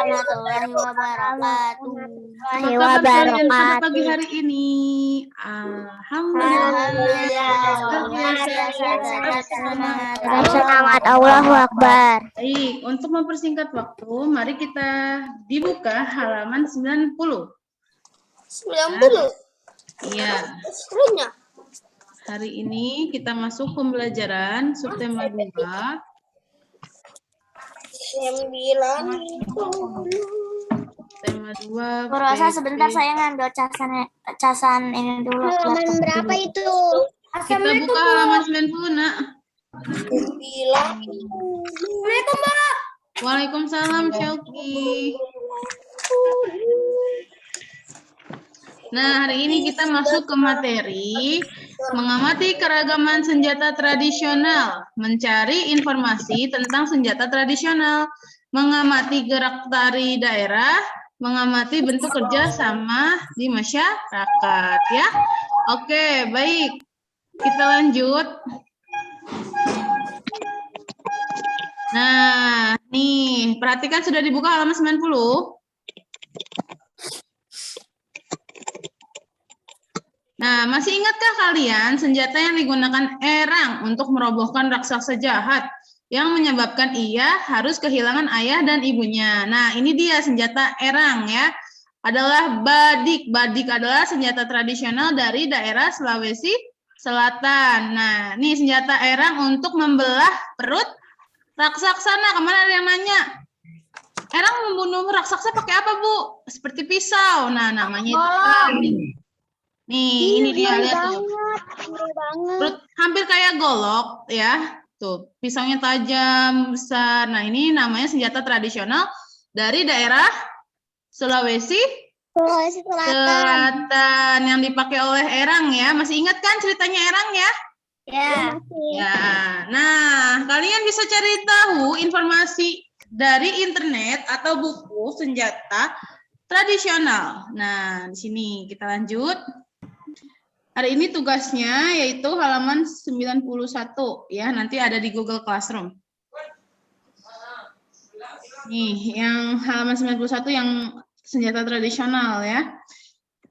warahmatullahi wabarakatuh. Apa kabar kalian pada pagi hari ini? Selamat Allahu Akbar. Baik, untuk mempersingkat waktu, mari kita dibuka halaman 90. 90. Iya. Hari ini kita masuk pembelajaran subtema 2. 90. Tema 2. Rosa, sebentar saya ngambil casan ini dulu. Halaman berapa itu? Kita buka halaman 90, Nak. 9. Waalaikumsalam, Syauki. Nah, hari ini kita masuk ke materi mengamati keragaman senjata tradisional, mencari informasi tentang senjata tradisional, mengamati gerak tari daerah, mengamati bentuk kerja sama di masyarakat, ya. Oke, baik. Kita lanjut. Nah, nih, perhatikan sudah dibuka halaman 90. Nah, masih ingatkah kalian senjata yang digunakan Erang untuk merobohkan raksasa jahat yang menyebabkan ia harus kehilangan ayah dan ibunya? Nah, ini dia senjata Erang ya. Adalah badik. Badik adalah senjata tradisional dari daerah Sulawesi Selatan. Nah, ini senjata Erang untuk membelah perut raksasa. Nah, kemana ada yang nanya? Erang membunuh raksasa pakai apa, Bu? Seperti pisau. Nah, namanya itu Erang. Nih, ini dia, lihat tuh. Perut hampir kayak golok ya. Tuh, pisaunya tajam, besar. Nah, ini namanya senjata tradisional dari daerah Sulawesi Selatan yang dipakai oleh Erang ya. Masih ingat kan ceritanya Erang ya? Ya. Ya. Nah, kalian bisa cari tahu informasi dari internet atau buku senjata tradisional. Nah, di sini kita lanjut. Hari ini tugasnya yaitu halaman 91 ya, nanti ada di Google Classroom. Nih, yang halaman 91 yang senjata tradisional ya.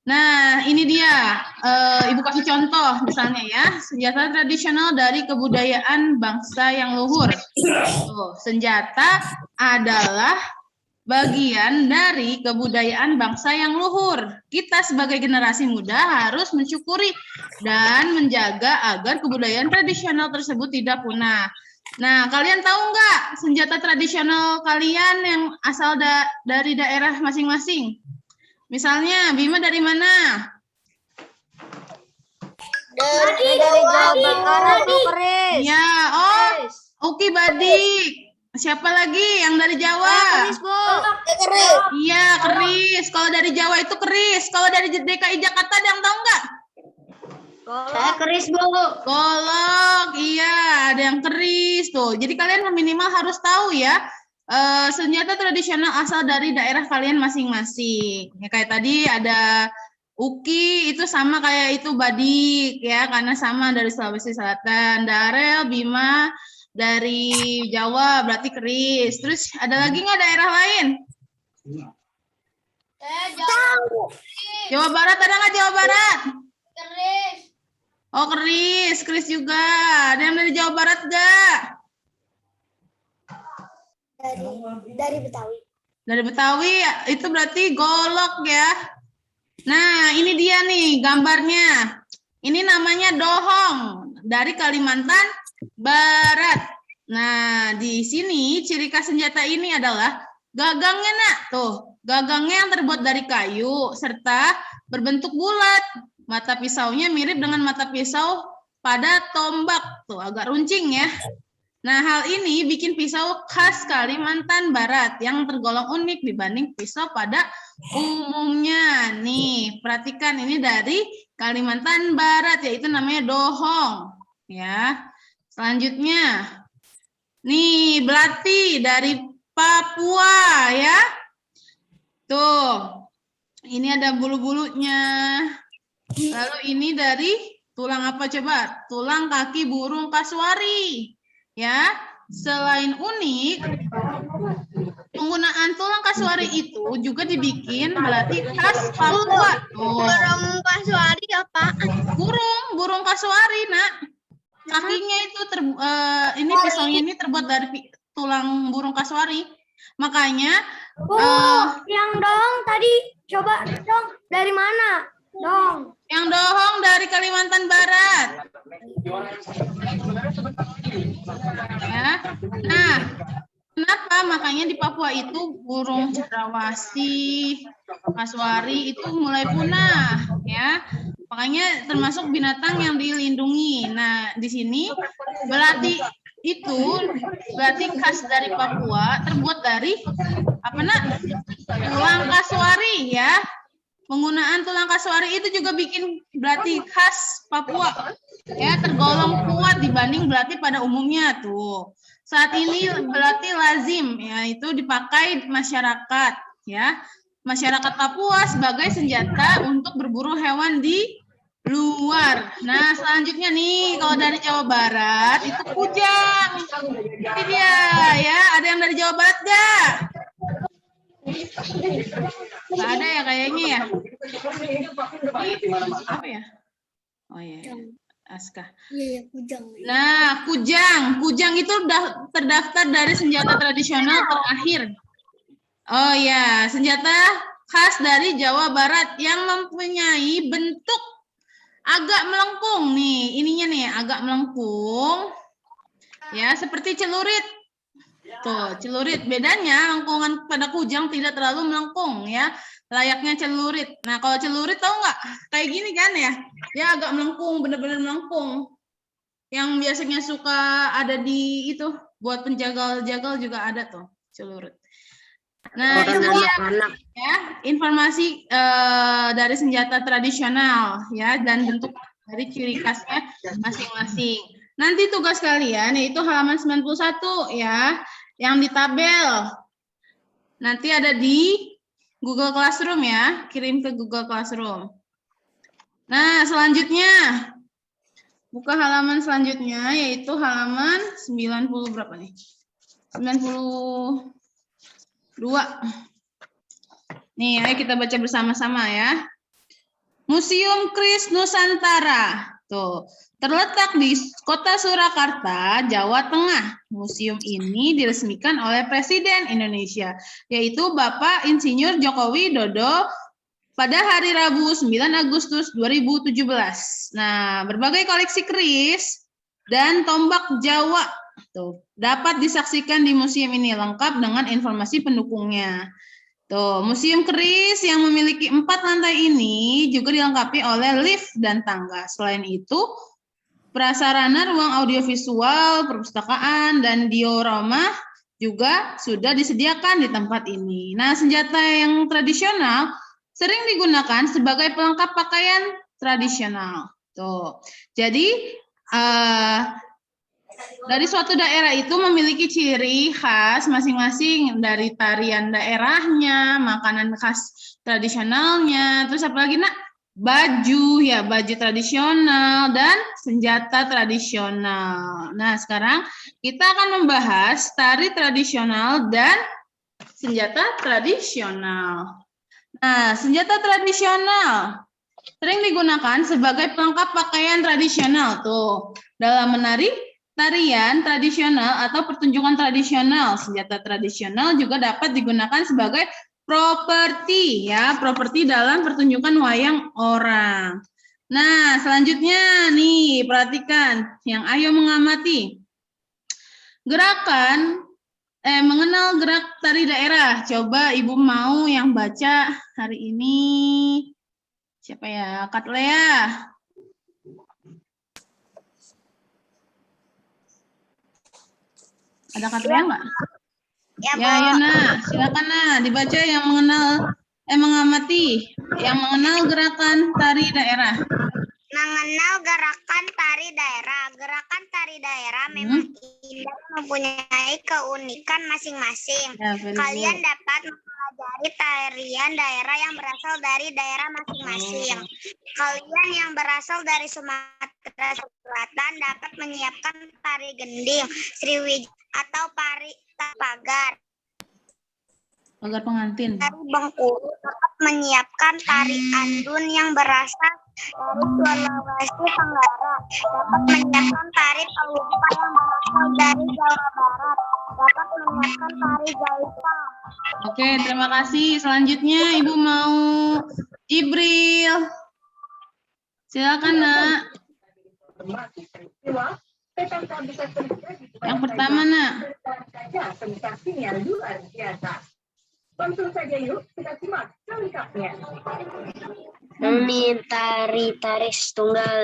Nah, ini dia. Ibu kasih contoh misalnya ya, senjata tradisional dari kebudayaan bangsa yang luhur. Tuh, senjata adalah bagian dari kebudayaan bangsa yang luhur. Kita sebagai generasi muda harus mensyukuri dan menjaga agar kebudayaan tradisional tersebut tidak punah. Nah, kalian tahu nggak senjata tradisional kalian yang asal dari daerah masing-masing? Misalnya, Bima dari mana? Dari Jawa Barat, Keris. Ya, oh, Oki Badik. Siapa lagi yang dari Jawa? Keris, Bu. Iya, keris. Kalau dari Jawa itu keris. Kalau dari DKI Jakarta ada yang tahu nggak? Keris, Bu. Golok. Iya, ada yang keris tuh. Jadi kalian minimal harus tahu ya. Senjata tradisional asal dari daerah kalian masing-masing. Ya, kayak tadi ada Uki, itu sama kayak itu Badik ya, karena sama dari Sulawesi Selatan. Darel, Bima dari Jawa berarti keris. Terus ada lagi nggak daerah lain? Jawa Barat ada nggak Jawa Barat? Keris. Oh keris, keris juga. Ada yang dari Jawa Barat nggak? Dari Betawi. Dari Betawi itu berarti golok ya. Nah ini dia nih gambarnya. Ini namanya dohong dari Kalimantan Barat. Nah, di sini ciri khas senjata ini adalah gagangnya, Nak. Tuh, gagangnya yang terbuat dari kayu serta berbentuk bulat. Mata pisaunya mirip dengan mata pisau pada tombak. Tuh, agak runcing ya. Nah, hal ini bikin pisau khas Kalimantan Barat yang tergolong unik dibanding pisau pada umumnya. Nih, perhatikan ini dari Kalimantan Barat, yaitu namanya dohong. Ya. Selanjutnya, nih belati dari Papua ya. Tuh, ini ada bulu-bulunya. Lalu ini dari tulang apa coba? Tulang kaki burung kasuari. Ya, selain unik, penggunaan tulang kasuari itu juga dibikin berarti khas Papua. Burung kasuari apaan? Burung kasuari, Nak. Kakinya itu ini pisaunya ini terbuat dari tulang burung kasuari. Makanya Yang dong tadi coba dong dari mana? Dong. yang dohong dari Kalimantan Barat. Ya. Nah, kenapa? Makanya di Papua itu burung cendrawasih, kasuari itu mulai punah, ya. Makanya termasuk binatang yang dilindungi. Nah, di sini belati itu berarti khas dari Papua, terbuat dari apa, Nak? Tulang kasuari, ya. Penggunaan tulang kasuari itu juga bikin belati khas Papua, ya, tergolong kuat dibanding belati pada umumnya tuh. Saat ini belati lazim, ya, itu dipakai masyarakat, ya, masyarakat Papua sebagai senjata untuk berburu hewan di luar. Nah, selanjutnya nih, kalau dari Jawa Barat itu kujang. Ini dia, ya. Ada yang dari Jawa Barat nggak? Nggak ada ya kayaknya ya. Apa ya? Oh ya, Aska. Iya, kujang. Nah, kujang itu terdaftar dari senjata tradisional terakhir. Oh ya, senjata khas dari Jawa Barat yang mempunyai bentuk agak melengkung nih. Ininya nih agak melengkung. Ya, seperti celurit. Tuh, celurit. Bedanya lengkungan pada kujang tidak terlalu melengkung, ya. Layaknya celurit. Nah, kalau celurit tahu nggak? Kayak gini kan ya? Ya agak melengkung, benar-benar melengkung. Yang biasanya suka ada di itu, buat penjagal-jagal juga ada tuh, celurit. Nah, itu dia ya, informasi dari senjata tradisional, ya, dan bentuk dari ciri khasnya masing-masing. Nanti tugas kalian yaitu halaman 91 ya, yang di tabel. Nanti ada di Google Classroom ya, kirim ke Google Classroom. Nah, selanjutnya buka halaman selanjutnya yaitu halaman 90 berapa nih? 92. Nih, ayo kita baca bersama-sama ya. Museum Kris Nusantara. Tuh, terletak di Kota Surakarta, Jawa Tengah. Museum ini diresmikan oleh Presiden Indonesia, yaitu Bapak Insinyur Joko Widodo pada hari Rabu 9 Agustus 2017. Nah, berbagai koleksi keris dan tombak Jawa tuh dapat disaksikan di museum ini lengkap dengan informasi pendukungnya. Tuh, museum keris yang memiliki 4 lantai ini juga dilengkapi oleh lift dan tangga. Selain itu, prasarana ruang audiovisual, perpustakaan, dan diorama juga sudah disediakan di tempat ini. Nah, senjata yang tradisional sering digunakan sebagai pelengkap pakaian tradisional. Tuh, jadi dari suatu daerah itu memiliki ciri khas masing-masing dari tarian daerahnya, makanan khas tradisionalnya, terus apa lagi, Nak? Baju, ya, baju tradisional dan senjata tradisional. Nah, sekarang kita akan membahas tari tradisional dan senjata tradisional. Nah, senjata tradisional sering digunakan sebagai pelengkap pakaian tradisional tuh dalam menari tarian tradisional atau pertunjukan tradisional. Senjata tradisional juga dapat digunakan sebagai properti, ya, properti dalam pertunjukan wayang orang. Nah, selanjutnya nih, perhatikan yang ayo mengamati. Gerakan mengenal gerak tari daerah. Coba Ibu mau yang baca hari ini. Siapa ya? Kak Lea. Ada Kak Lea nggak? Ya, Ya, Nah, silakan Nah, dibaca yang mengamati, yang mengenal gerakan tari daerah. mengenal gerakan tari daerah. Gerakan tari daerah memang indah, mempunyai keunikan masing-masing. Ya, Kalian dapat mempelajari tarian daerah yang berasal dari daerah masing-masing. Kalian yang berasal dari Sumatera Selatan dapat menyiapkan tari gending, sriwijaya atau tari pagar. Pagar pengantin. Tari Bengkulu dapat menyiapkan tari andun yang berasal dari Sulawesi Tenggara, dapat menyiapkan tari Palumpa yang berasal dari Jawa Barat, dapat menyiapkan tari Jaipong. Oke, terima kasih. Selanjutnya Ibu mau Jibril. Silakan, Nak. Yang pertama, Nak. Sensasinya luar biasa. Langsung saja yuk kita simak selengkapnya. Ini tari tunggal.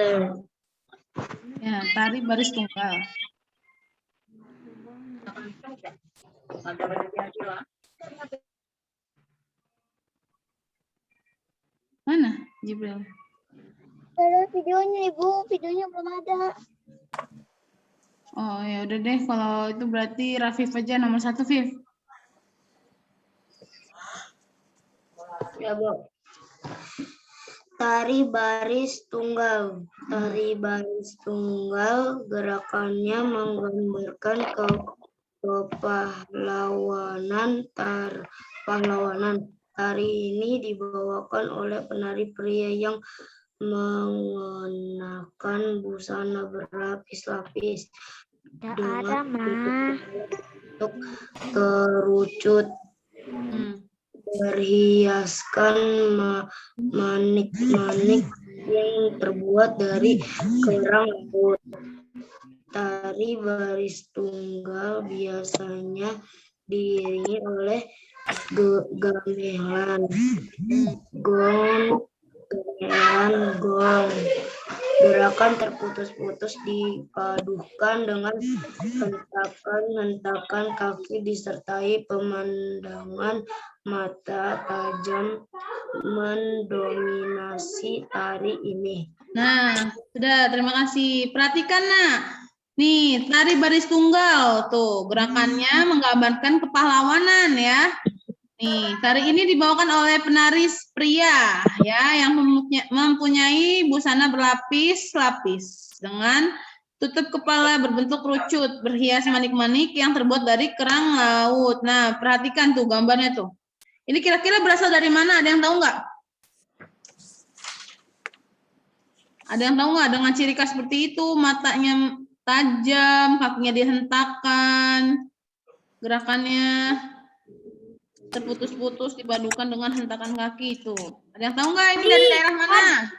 Ya, tari baris tunggal. Mana, Jibril? Ada videonya Ibu, videonya belum ada. Oh, ya udah deh. Kalau itu berarti Rafif aja nomor 1, Viv. Ya, Bu. Tari baris tunggal. Tari baris tunggal gerakannya menggambarkan kepahlawanan. Tari ini dibawakan oleh penari pria yang mengenakan busana berlapis-lapis dengan untuk kerucut berhiaskan manik-manik yang terbuat dari kerang laut. Tari baris tunggal biasanya diiringi oleh gamelan, gong. Gerakan terputus-putus dipadukan dengan hentakan kaki disertai pemandangan mata tajam mendominasi tari ini. Nah, sudah, terima kasih. Perhatikan, Nak. Nih, tari baris tunggal tuh, gerakannya menggambarkan kepahlawanan ya. Nih, tari ini dibawakan oleh penari pria ya yang mempunyai busana berlapis-lapis dengan tutup kepala berbentuk kerucut, berhias manik-manik yang terbuat dari kerang laut. Nah, perhatikan tuh gambarnya tuh. Ini kira-kira berasal dari mana? Ada yang tahu nggak? Ada yang tahu nggak? Dengan ciri khas seperti itu, matanya tajam, kakinya dihentakkan, gerakannya terputus-putus dipadukan dengan hentakan kaki itu. Ada yang tahu nggak ini dari daerah mana?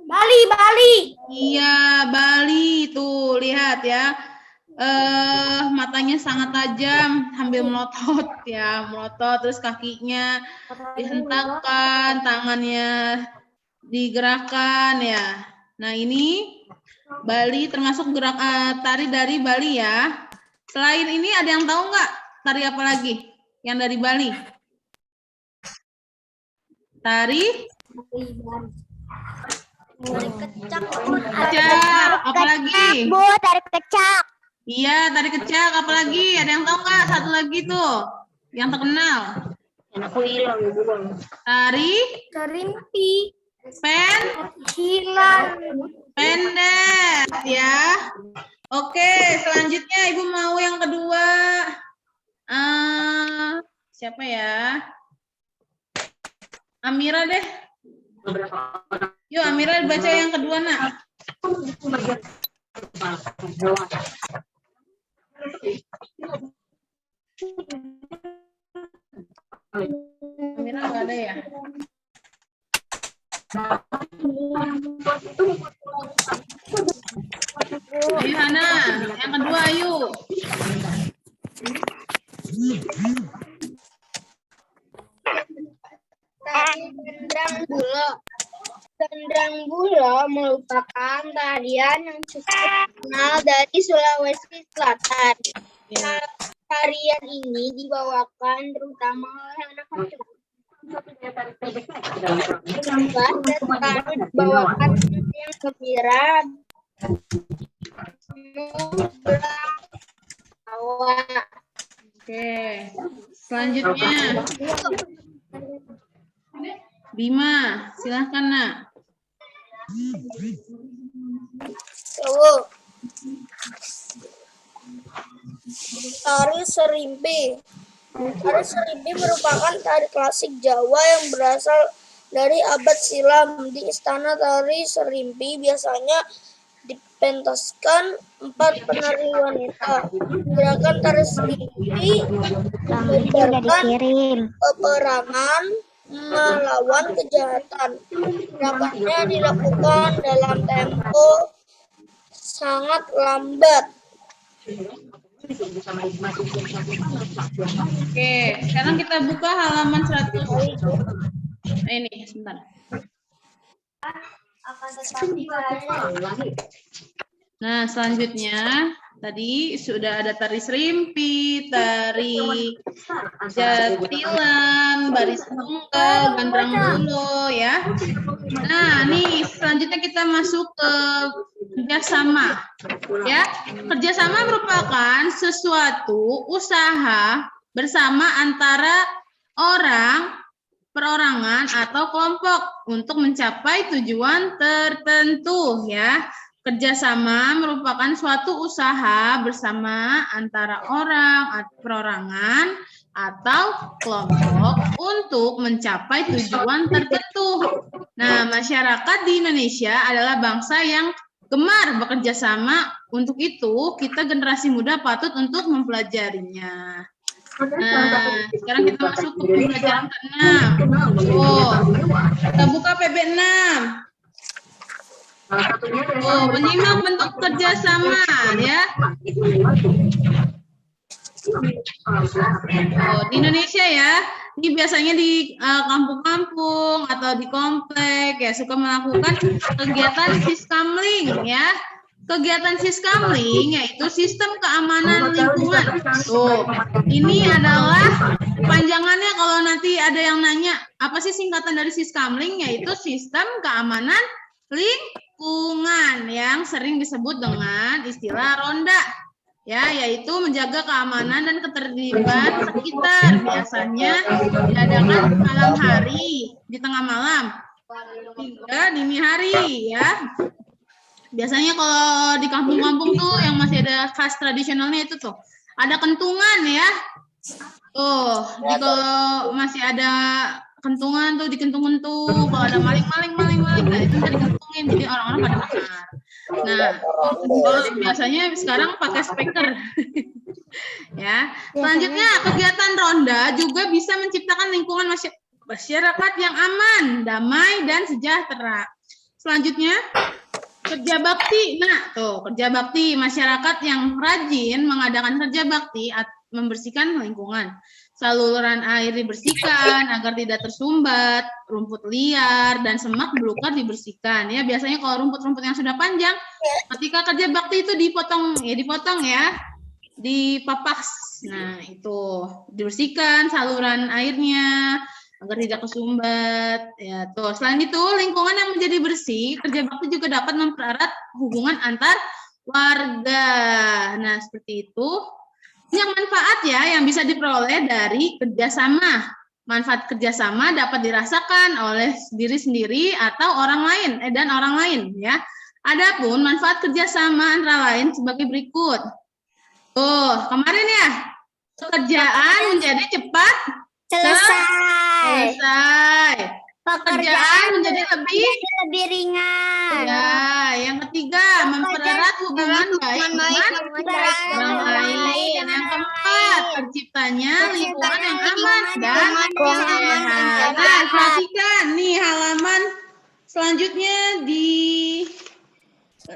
Bali. Iya, Bali tuh, lihat ya. Matanya sangat tajam, sambil melotot ya, melotot, terus kakinya dihentakkan, tangannya digerakkan ya. Nah, ini Bali termasuk tari dari Bali ya. Selain ini ada yang tahu nggak tari apa lagi yang dari Bali? Tari Kecak. apalagi? Bu, tari kecak. Iya, tari kecak, apalagi? Ada yang tahu nggak? Satu lagi tuh, yang terkenal. Aku hilang, Bu. Tari Kerimpi. hilang. Pendek, ya. Oke, selanjutnya Ibu mau yang kedua. Siapa ya? Amira deh. Yuk, Amira baca yang kedua, Nak. Amira nggak ada ya? Ayo, Hana. Yang kedua, ayo. Tari Gendang Bulo. Gendang Bulo merupakan tarian yang cukup terkenal dari Sulawesi Selatan. Ya. Tarian ini dibawakan terutama oleh anak kecil. Lambat dan selalu dibawakan yang gembira. Oke. Selanjutnya. Bima, silahkan, Nak. Tari Serimpi. Tari serimpi merupakan tari klasik Jawa yang berasal dari abad silam. Di istana tari serimpi biasanya dipentaskan 4 penari wanita. Gerakan tari serimpi melibatkan peperangan melawan kejahatan. Gerakannya dilakukan dalam tempo sangat lambat. Oke, sekarang kita buka halaman 100. Ini, sebentar. Nah, selanjutnya tadi sudah ada tari serimpi, tari jatilan, baris tunggal, gandrang bulu ya. Nah, nih selanjutnya kita masuk ke kerjasama. Ya, kerjasama merupakan sesuatu usaha bersama antara orang, perorangan atau kelompok untuk mencapai tujuan tertentu ya. Kerjasama merupakan suatu usaha bersama antara orang, perorangan, atau kelompok untuk mencapai tujuan tertentu. Nah, masyarakat di Indonesia adalah bangsa yang gemar bekerja sama. Untuk itu, kita generasi muda patut untuk mempelajarinya. Nah, sekarang kita masuk ke pembelajaran ke-6. Oh, kita buka PB6. Oh, menyimak bentuk kerjasama ya. Oh, di Indonesia ya, ini biasanya di kampung-kampung atau di komplek ya suka melakukan kegiatan siskamling ya. Kegiatan siskamling yaitu sistem keamanan lingkungan. Tuh, ini adalah panjangannya kalau nanti ada yang nanya, apa sih singkatan dari siskamling? Yaitu sistem keamanan lingkungan yang sering disebut dengan istilah ronda. Ya, yaitu menjaga keamanan dan ketertiban sekitar. Biasanya diadakan malam hari, di tengah malam, hingga dini hari ya. Biasanya kalau di kampung-kampung tuh yang masih ada khas tradisionalnya itu tuh ada kentungan ya. Tuh, kalau masih ada kentungan tuh dikentung-kentung. Kalau ada maling, nah itu bisa dikentungin. Jadi orang-orang pada makan. Nah, kalau biasanya sekarang pakai speaker. Ya. Selanjutnya kegiatan ronda juga bisa menciptakan lingkungan masyarakat yang aman, damai dan sejahtera. Selanjutnya kerja bakti. Nah, tuh kerja bakti, masyarakat yang rajin mengadakan kerja bakti membersihkan lingkungan. Saluran air dibersihkan agar tidak tersumbat, rumput liar dan semak belukar dibersihkan. Ya, biasanya kalau rumput-rumput yang sudah panjang, ketika kerja bakti itu dipotong ya, dipapas. Nah, itu dibersihkan saluran airnya agar tidak kesumbat. Ya, tuh. Selain itu, lingkungan yang menjadi bersih, kerja bakti juga dapat mempererat hubungan antar warga. Nah, seperti itu. Yang manfaat ya yang bisa diperoleh dari kerjasama. Manfaat kerjasama dapat dirasakan oleh diri sendiri atau orang lain dan orang lain ya. Adapun manfaat kerjasama antara lain sebagai berikut. Tuh, kemarin ya, pekerjaan menjadi cepat selesai. Pekerjaan menjadi lebih ringan. Ya, yang ketiga, mempererat hubungan baik dengan orang lain. Yang keempat, terciptanya lingkungan yang aman dan sehat. Nah, perhatikan nih halaman selanjutnya di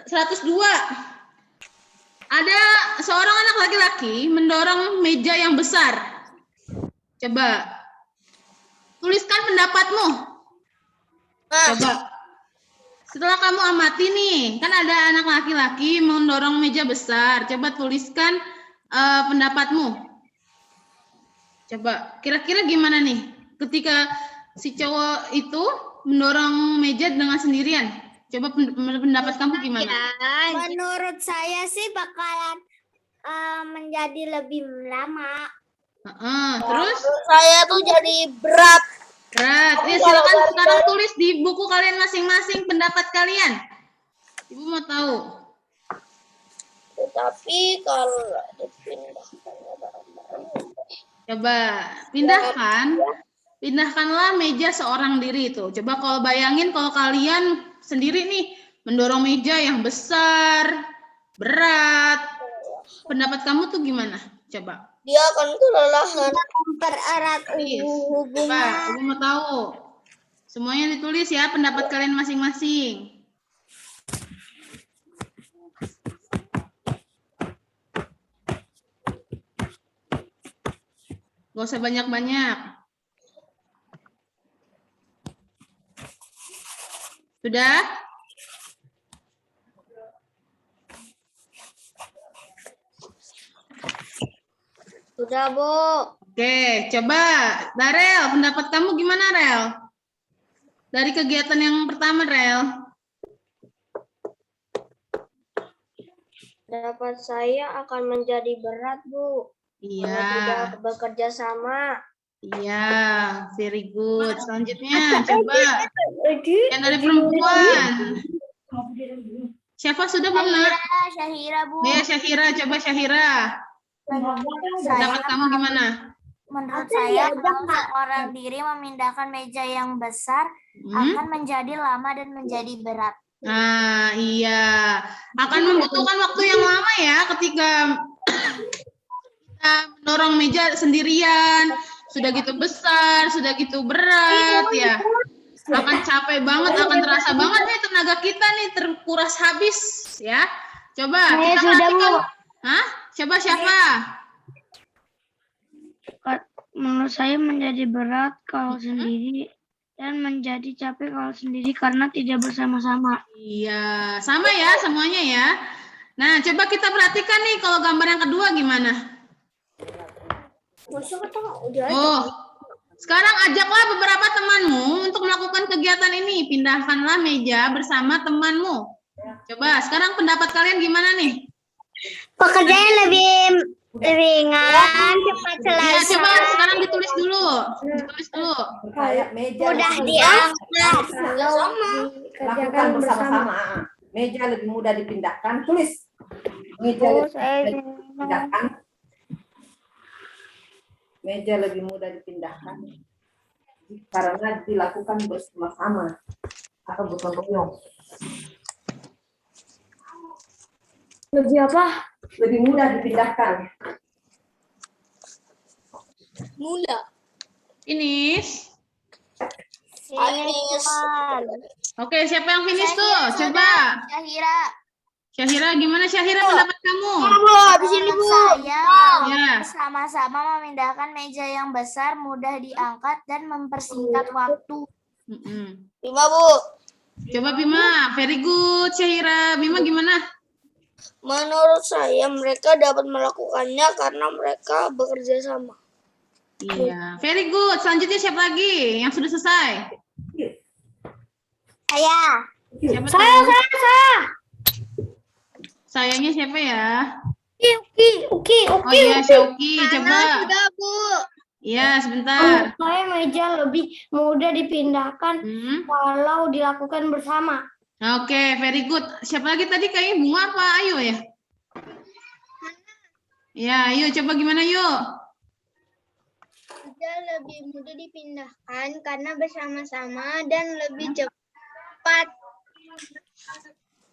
102. Ada seorang anak laki-laki mendorong meja yang besar. Coba tuliskan pendapatmu. Coba. Setelah kamu amati nih, kan ada anak laki-laki mendorong meja besar. Coba tuliskan pendapatmu. Coba, kira-kira gimana nih? Ketika si cowok itu mendorong meja dengan sendirian. Coba pendapat kamu gimana? Menurut saya sih bakalan menjadi lebih lama. Terus? Saya tuh jadi berat. Ya, silakan sekarang tulis di buku kalian masing-masing pendapat kalian. Ibu mau tahu. Tetapi kalau dipindahkan barang-barang Coba pindahkanlah meja seorang diri itu. Coba kalau bayangin kalau kalian sendiri nih mendorong meja yang besar, berat. Pendapat kamu tuh gimana? Coba. Dia akan kelelahan. Mempererat Tulis. Coba, hubungan. Ibu mau tahu. Semuanya ditulis ya pendapat kalian masing-masing. Gak usah banyak-banyak. Sudah? Sudah, Bu. Oke, coba. Rel, pendapat kamu gimana, Rel? Dari kegiatan yang pertama, Rel. Pendapat saya akan menjadi berat, Bu. Karena tidak Iya, bekerja sama. iya, very good. Selanjutnya, coba. Yang dari perempuan. Siapa sudah belum, Nak? Syahira, Bu. Ya, Syahira, coba Syahira. Pendapat kamu gimana? Menurut saya, kalau seorang diri memindahkan meja yang besar akan menjadi lama dan menjadi berat. Nah, iya. Akan membutuhkan waktu yang lama ya ketika kita mendorong meja sendirian. Sudah gitu besar, sudah gitu berat ya. Akan capek banget, akan terasa banget nih tenaga kita nih terkuras habis ya. Coba kita perhatikan. Hah? Coba siapa? Menurut saya menjadi berat kalau sendiri dan menjadi capek kalau sendiri karena tidak bersama-sama. Iya, sama ya semuanya ya. Nah, coba kita perhatikan nih kalau gambar yang kedua gimana? Oh, sekarang ajaklah beberapa temanmu untuk melakukan kegiatan ini. Pindahkanlah meja bersama temanmu. Coba, sekarang pendapat kalian gimana nih? Pekerjaan lebih ringan, cepat Ya, selesai. coba sekarang ditulis dulu. Ditulis dulu. Kayak meja Mudah lebih diangkat. lakukan bersama-sama. Meja lebih mudah dipindahkan. Tulis. Meja lebih mudah dipindahkan. Meja lebih mudah dipindahkan karena dilakukan bersama-sama atau gotong royong. Lebih apa? Lebih mudah dipindahkan. Mula. Finish. Finish. Oke, siapa yang finish tuh? Coba. Syahira. Syahira, gimana Syahira pendapat kamu? Habis ini, Bu. Saya Ya. sama-sama memindahkan meja yang besar, mudah diangkat dan mempersingkat waktu. Mm-mm. Lima, Bu. Coba Bima, very good Syahira. Bima gimana? Menurut saya mereka dapat melakukannya karena mereka bekerja sama. Iya, very good. Selanjutnya siapa lagi yang sudah selesai? Saya. Siapa Saya. Sayangnya siapa ya? Uki. Oh iya, Syauki. Coba. Sudah, Bu. Iya, sebentar. Saya meja lebih mudah dipindahkan Hmm. kalau dilakukan bersama. Oke, very good. Siapa lagi tadi kayaknya Bunga apa Ayu ya? Ya, Ayu coba gimana yuk? Meja lebih mudah dipindahkan karena bersama-sama dan lebih cepat.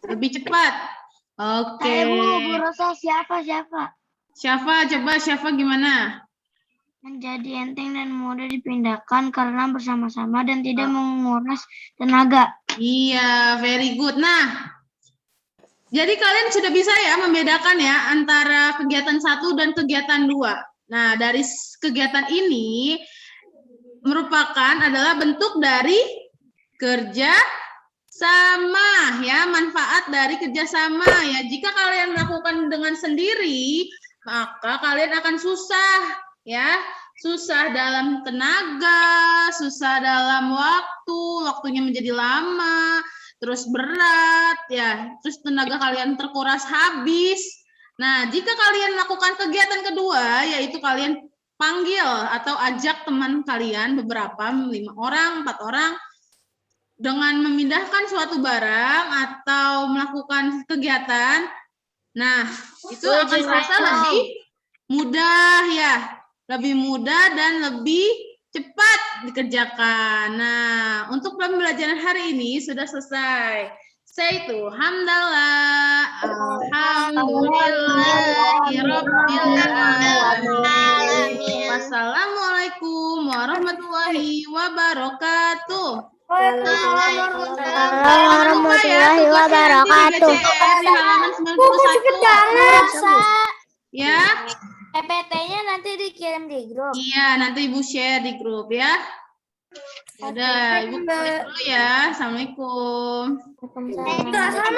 Lebih cepat. Oke. Saya Bu Rosa siapa? Siapa? Coba siapa gimana? Menjadi enteng dan mudah dipindahkan karena bersama-sama dan tidak menguras tenaga. Iya, very good. Nah, jadi kalian sudah bisa ya membedakan ya antara kegiatan 1 dan kegiatan 2. Nah, dari kegiatan ini merupakan adalah bentuk dari kerja sama ya, manfaat dari kerjasama ya. Jika kalian melakukan dengan sendiri, maka kalian akan susah ya, susah dalam tenaga, susah dalam waktunya menjadi lama, terus berat ya, terus tenaga kalian terkuras habis. Nah, jika kalian melakukan kegiatan kedua, yaitu kalian panggil atau ajak teman kalian beberapa, 5 orang, 4 orang, dengan memindahkan suatu barang atau melakukan kegiatan, nah itu akan terasa lebih mudah ya. lebih mudah dan lebih cepat dikerjakan. Nah, untuk pembelajaran hari ini sudah selesai. Say itu hamdalah, alhamdulillahirabbil alamin. Wassalamualaikum warahmatullahi wabarakatuh. Warahmatullahi wabarakatuh. Di halaman 91. Ya. PPT-nya nanti dikirim di grup. Iya, nanti Ibu share di grup ya. Udah, Ibu pamit dulu ya. Assalamualaikum. Waalaikumsalam.